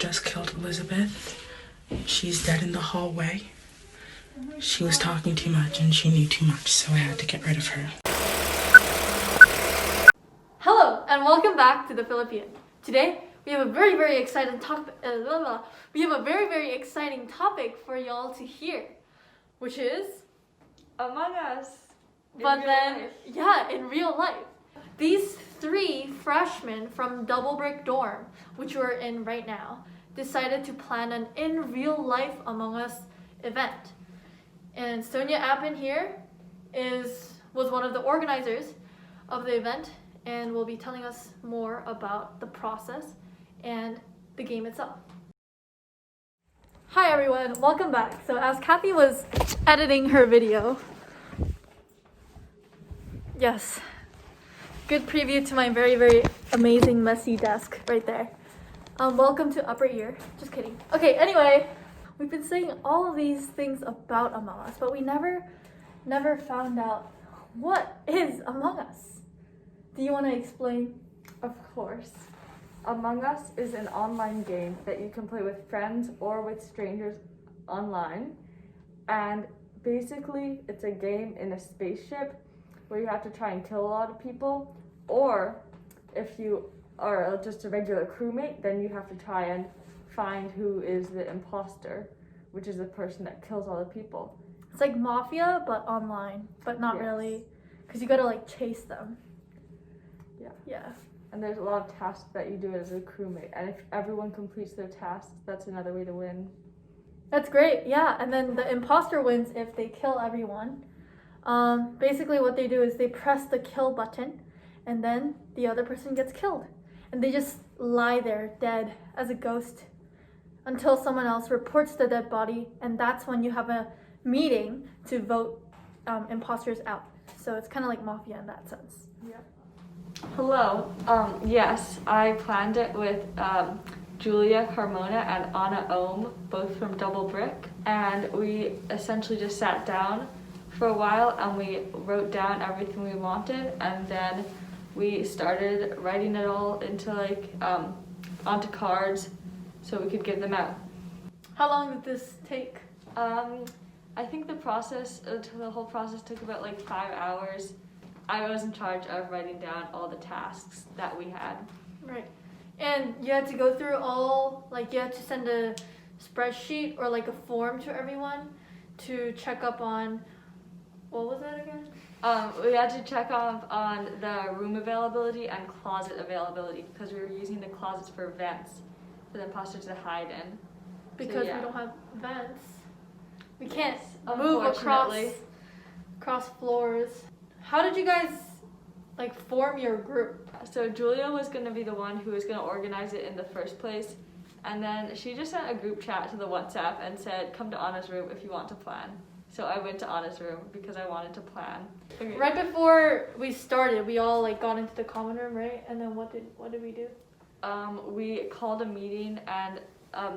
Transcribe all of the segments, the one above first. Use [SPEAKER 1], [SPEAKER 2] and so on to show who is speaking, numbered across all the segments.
[SPEAKER 1] just killed Elizabeth. She's dead in the hallway. She was talking too much and she knew too much, so I had to get rid of her.
[SPEAKER 2] Hello and welcome back to the Phillipian. Today we have a very exciting topic. We have a very exciting topic for y'all to hear, which is
[SPEAKER 3] Among Us.
[SPEAKER 2] In real life. These three freshmen from Double Brick Dorm, which we're in right now, decided to plan an in real life Among Us event. And Sonia Appin here was one of the organizers of the event and will be telling us more about the process and the game itself. Hi everyone, welcome back. So as Cathy was editing her video, yes, good preview to my very amazing messy desk right there. Welcome to Upper Ear. Just kidding. Okay, anyway, we've been saying all of these things about Among Us, but we never found out what is Among Us. Do you want to explain?
[SPEAKER 3] Of course. Among Us is an online game that you can play with friends or with strangers online. And basically, it's a game in a spaceship where you have to try and kill a lot of people. Or if you are just a regular crewmate, then you have to try and find who is the imposter, which is the person that kills all the people.
[SPEAKER 2] It's like Mafia, but online, but not really, because you gotta like chase them. Yeah.
[SPEAKER 3] And there's a lot of tasks that you do as a crewmate, and if everyone completes their tasks, that's another way to win.
[SPEAKER 2] That's great, yeah. And then the imposter wins if they kill everyone. Basically what they do is they press the kill button, and then the other person gets killed. And they just lie there dead as a ghost until someone else reports the dead body, and that's when you have a meeting to vote imposters out. So it's kind of like Mafia in that sense.
[SPEAKER 3] Yeah. Hello. Yes, I planned it with Julia Carmona and Anna Ohm, both from Double Brick, and we essentially just sat down for a while and we wrote down everything we wanted, and then we started writing it all into onto cards so we could give them out.
[SPEAKER 2] How long did this take?
[SPEAKER 3] I think the whole process took about 5 hours. I was in charge of writing down all the tasks that we had.
[SPEAKER 2] Right. And you had to go through you had to send a spreadsheet or a form to everyone to check up on, what was that again?
[SPEAKER 3] We had to check up on the room availability and closet availability because we were using the closets for vents for the imposters to hide in.
[SPEAKER 2] Because we don't have vents. We can't move across floors. How did you guys form your group?
[SPEAKER 3] So Julia was going to be the one who was going to organize it in the first place, and then she just sent a group chat to the WhatsApp and said, come to Anna's room if you want to plan. So I went to Anna's room because I wanted to plan. Okay.
[SPEAKER 2] Right before we started, we all got into the common room, right? And then what did we do?
[SPEAKER 3] We called a meeting, and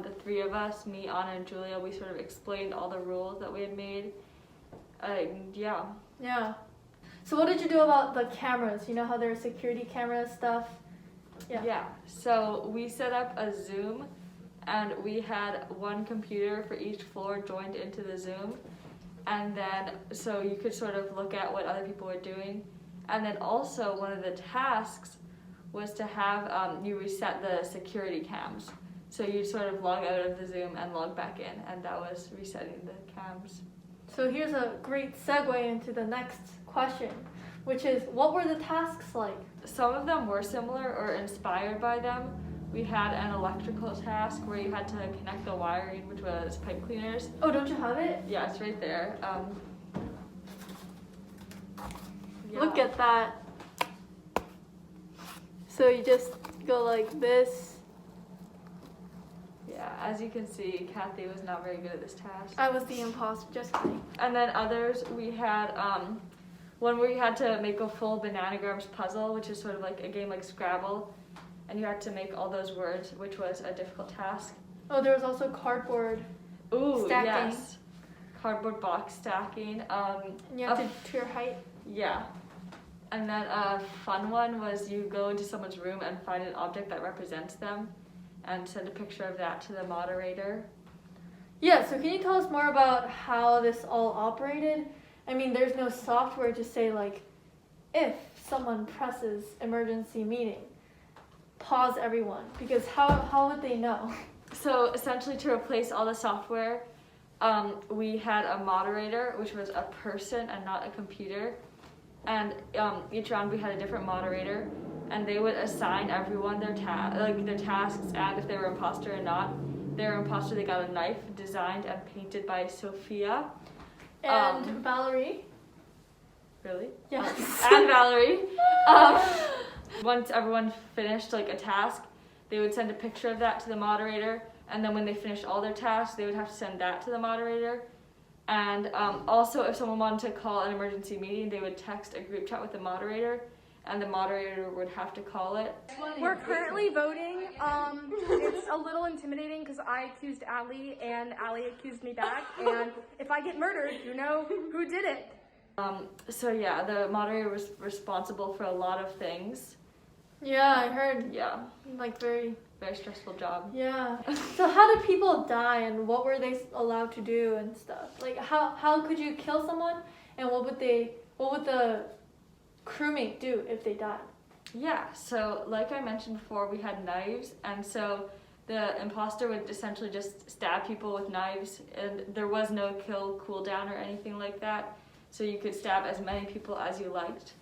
[SPEAKER 3] the three of us, me, Anna, and Julia, we sort of explained all the rules that we had made.
[SPEAKER 2] Yeah. So what did you do about the cameras? You know how there are security camera stuff?
[SPEAKER 3] Yeah. So we set up a Zoom, and we had one computer for each floor joined into the Zoom. And then, so you could sort of look at what other people were doing. And then also one of the tasks was to have you reset the security cams. So you'd sort of log out of the Zoom and log back in, and that was resetting the cams.
[SPEAKER 2] So here's a great segue into the next question, which is, what were the tasks like?
[SPEAKER 3] Some of them were similar or inspired by them. We had an electrical task where you had to connect the wiring, which was pipe cleaners.
[SPEAKER 2] Oh, don't you have it?
[SPEAKER 3] Yeah, it's right there.
[SPEAKER 2] Look at that. So you just go like this.
[SPEAKER 3] Yeah, as you can see, Cathy was not very good at this task.
[SPEAKER 2] I was the imposter, just kidding.
[SPEAKER 3] And then others, we had one where you had to make a full bananagrams puzzle, which is sort of like a game like Scrabble, and you had to make all those words, which was a difficult task.
[SPEAKER 2] Oh, there was also cardboard stacking.
[SPEAKER 3] Yes. Cardboard box stacking.
[SPEAKER 2] And you have to your height.
[SPEAKER 3] Yeah. And then a fun one was you go into someone's room and find an object that represents them, and send a picture of that to the moderator.
[SPEAKER 2] Yeah, so can you tell us more about how this all operated? I mean, there's no software to say, like, if someone presses emergency meeting, pause everyone, because how would they know?
[SPEAKER 3] So essentially, to replace all the software, we had a moderator, which was a person and not a computer. And each round we had a different moderator, and they would assign everyone their tasks, and if they were imposter or not. If they were imposter, they got a knife designed and painted by Sophia.
[SPEAKER 2] And Valerie?
[SPEAKER 3] Really?
[SPEAKER 2] Yes.
[SPEAKER 3] And Valerie. Once everyone finished like a task, they would send a picture of that to the moderator, and then when they finished all their tasks, they would have to send that to the moderator. And also, if someone wanted to call an emergency meeting, they would text a group chat with the moderator, and the moderator would have to call it.
[SPEAKER 4] We're currently voting. It's a little intimidating because I accused Allie, and Allie accused me back, and if I get murdered, you know who did it.
[SPEAKER 3] So yeah, the moderator was responsible for a lot of things.
[SPEAKER 2] Yeah, I heard.
[SPEAKER 3] Yeah.
[SPEAKER 2] Like very
[SPEAKER 3] stressful job.
[SPEAKER 2] Yeah. So how did people die, and what were they allowed to do and stuff? Like how could you kill someone, and what would the crewmate do if they died?
[SPEAKER 3] Yeah, so like I mentioned before, we had knives, and so the imposter would essentially just stab people with knives, and there was no kill cooldown or anything like that, so you could stab as many people as you liked.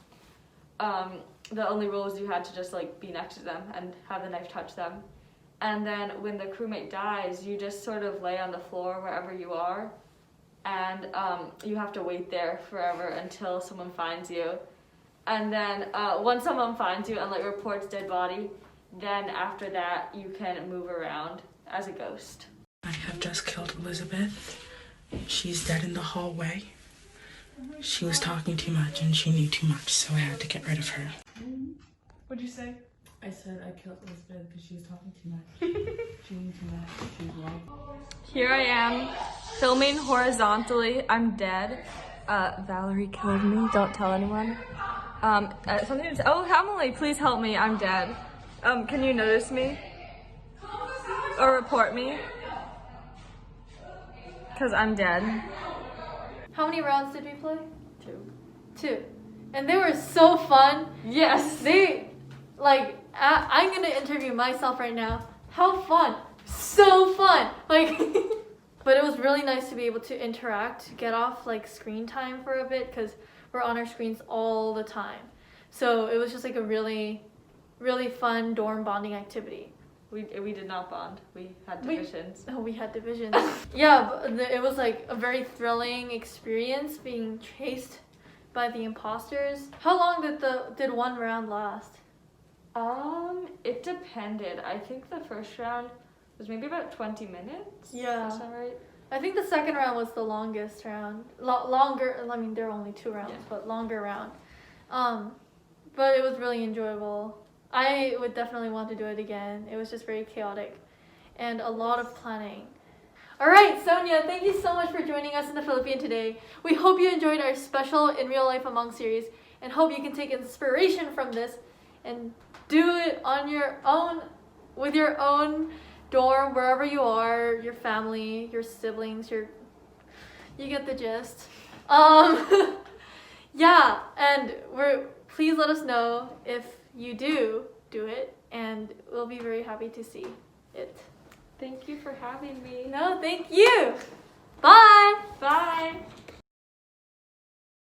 [SPEAKER 3] The only rule was you had to just like be next to them and have the knife touch them. And then when the crewmate dies, you just sort of lay on the floor wherever you are, and you have to wait there forever until someone finds you. And then once someone finds you and like reports dead body, then after that you can move around as a ghost.
[SPEAKER 1] I have just killed Elizabeth. She's dead in the hallway. She was talking too much and she knew too much, so I had to get rid of her.
[SPEAKER 5] What'd you say?
[SPEAKER 1] I said I killed Elizabeth because she was talking too much. She knew too much. She was wrong.
[SPEAKER 3] Here I am, filming horizontally. I'm dead. Valerie killed me. Don't tell anyone. Oh, Emily, please help me. I'm dead. Can you notice me? Or report me? Because I'm dead.
[SPEAKER 2] How many rounds did we play?
[SPEAKER 3] 2.
[SPEAKER 2] 2. And they were so fun.
[SPEAKER 3] Yes.
[SPEAKER 2] I'm gonna interview myself right now. How fun. So fun. Like, but it was really nice to be able to interact, get off like screen time for a bit, because we're on our screens all the time. So it was just like a really, really fun dorm bonding activity.
[SPEAKER 3] We did not bond. We had divisions.
[SPEAKER 2] We had divisions. Yeah, but it was like a very thrilling experience being chased by the imposters. How long did one round last?
[SPEAKER 3] It depended. I think the first round was maybe about 20 minutes.
[SPEAKER 2] Yeah.
[SPEAKER 3] Is that right?
[SPEAKER 2] I think the second round was the longest round. Longer, I mean, there were only 2 rounds,
[SPEAKER 3] Yeah.
[SPEAKER 2] but longer round. But it was really enjoyable. I would definitely want to do it again. It was just very chaotic and a lot of planning. All right, Sonia, thank you so much for joining us in the Phillipian today. We hope you enjoyed our special In Real Life Among series and hope you can take inspiration from this and do it on your own, with your own dorm, wherever you are, your family, your siblings, you get the gist. Yeah, and please let us know if you do it, and we'll be very happy to see it.
[SPEAKER 3] Thank you for having me.
[SPEAKER 2] No, thank you.